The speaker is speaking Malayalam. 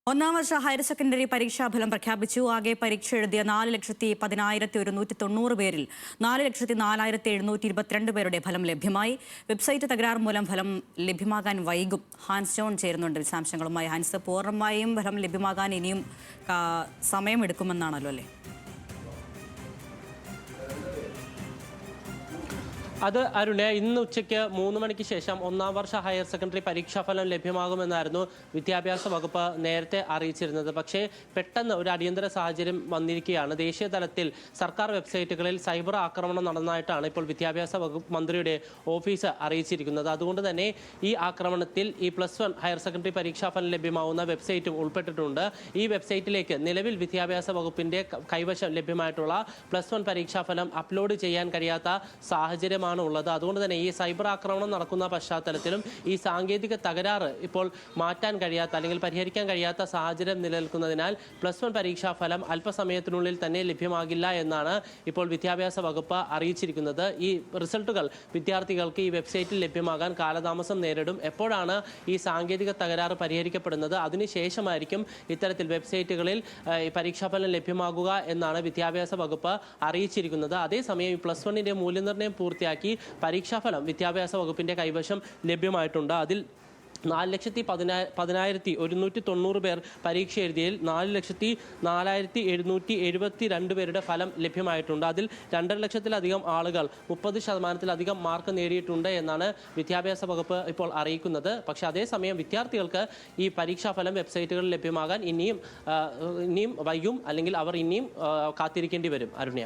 ഒന്നാം വർഷ ഹയർ സെക്കൻഡറി പരീക്ഷാഫലം പ്രഖ്യാപിച്ചു. ആകെ പരീക്ഷ എഴുതിയ 4,10,190 പേരിൽ 4,04,722 പേരുടെ ഫലം ലഭ്യമായി. വെബ്സൈറ്റ് തകരാർ മൂലം ഫലം ലഭ്യമാകാൻ വൈകും. ഹാൻസ് ജോൺ ചേരുന്നുണ്ട് വിശദാംശങ്ങളുമായി. ഹാൻസ്, പൂർണ്ണമായും ഫലം ലഭ്യമാകാൻ ഇനിയും സമയമെടുക്കുമെന്നാണല്ലോ അല്ലേ? അത് അരുണ, ഇന്ന് ഉച്ചയ്ക്ക് 3 മണിക്ക് ശേഷം ഒന്നാം വർഷ ഹയർ സെക്കൻഡറി പരീക്ഷാഫലം ലഭ്യമാകുമെന്നായിരുന്നു വിദ്യാഭ്യാസ വകുപ്പ് നേരത്തെ അറിയിച്ചിരുന്നത്. പക്ഷേ പെട്ടെന്ന് ഒരു അടിയന്തര സാഹചര്യം വന്നിരിക്കുകയാണ്. ദേശീയ തലത്തിൽ സർക്കാർ വെബ്സൈറ്റുകളിൽ സൈബർ ആക്രമണം നടന്നതായിട്ടാണ് ഇപ്പോൾ വിദ്യാഭ്യാസ വകുപ്പ് മന്ത്രിയുടെ ഓഫീസ് അറിയിച്ചിരിക്കുന്നത്. അതുകൊണ്ട് തന്നെ ഈ ആക്രമണത്തിൽ ഈ +1 ഹയർ സെക്കൻഡറി പരീക്ഷാഫലം ലഭ്യമാവുന്ന വെബ്സൈറ്റും ഉൾപ്പെട്ടിട്ടുണ്ട്. ഈ വെബ്സൈറ്റിലേക്ക് നിലവിൽ വിദ്യാഭ്യാസ വകുപ്പിന്റെ കൈവശം ലഭ്യമായിട്ടുള്ള +1 പരീക്ഷാഫലം അപ്ലോഡ് ചെയ്യാൻ കഴിയാത്ത സാഹചര്യം ഉള്ളത്. അതുകൊണ്ട് തന്നെ ഈ സൈബർ ആക്രമണം നടക്കുന്ന പശ്ചാത്തലത്തിലും ഈ സാങ്കേതിക തകരാറ് ഇപ്പോൾ മാറ്റാൻ കഴിയാത്ത അല്ലെങ്കിൽ പരിഹരിക്കാൻ കഴിയാത്ത സാഹചര്യം നിലനിൽക്കുന്നതിനാൽ +1 പരീക്ഷാഫലം അല്പസമയത്തിനുള്ളിൽ തന്നെ ലഭ്യമാകില്ല എന്നാണ് ഇപ്പോൾ വിദ്യാഭ്യാസ വകുപ്പ് അറിയിച്ചിരിക്കുന്നത്. ഈ റിസൾട്ടുകൾ വിദ്യാർത്ഥികൾക്ക് ഈ വെബ്സൈറ്റിൽ ലഭ്യമാകാൻ കാലതാമസം നേരിടും. എപ്പോഴാണ് ഈ സാങ്കേതിക തകരാറ് പരിഹരിക്കപ്പെടുന്നത് അതിനുശേഷമായിരിക്കും ഇത്തരത്തിൽ വെബ്സൈറ്റുകളിൽ പരീക്ഷാഫലം ലഭ്യമാകുക എന്നാണ് വിദ്യാഭ്യാസ വകുപ്പ് അറിയിച്ചിരിക്കുന്നത്. അതേസമയം ഈ +1ന്റെ മൂല്യനിർണ്ണയം പൂർത്തിയാക്കി പരീക്ഷാഫലം വിദ്യാഭ്യാസ വകുപ്പിന്റെ കൈവശം ലഭ്യമായിട്ടുണ്ട്. അതിൽ 4,10,190 പേർ പരീക്ഷ എഴുതിയതിൽ 4,04,772 പേരുടെ ഫലം ലഭ്യമായിട്ടുണ്ട്. അതിൽ 2.5 ലക്ഷത്തിലധികം ആളുകൾ 30% മാർക്ക് നേടിയിട്ടുണ്ട് എന്നാണ് വിദ്യാഭ്യാസ വകുപ്പ് ഇപ്പോൾ അറിയിക്കുന്നത്. പക്ഷേ അതേസമയം വിദ്യാർത്ഥികൾക്ക് ഈ പരീക്ഷാഫലം വെബ്സൈറ്റുകളിൽ ലഭ്യമാകാൻ ഇനിയും വൈകും, അല്ലെങ്കിൽ അവർ ഇനിയും കാത്തിരിക്കേണ്ടി വരും. അരുണ്യ.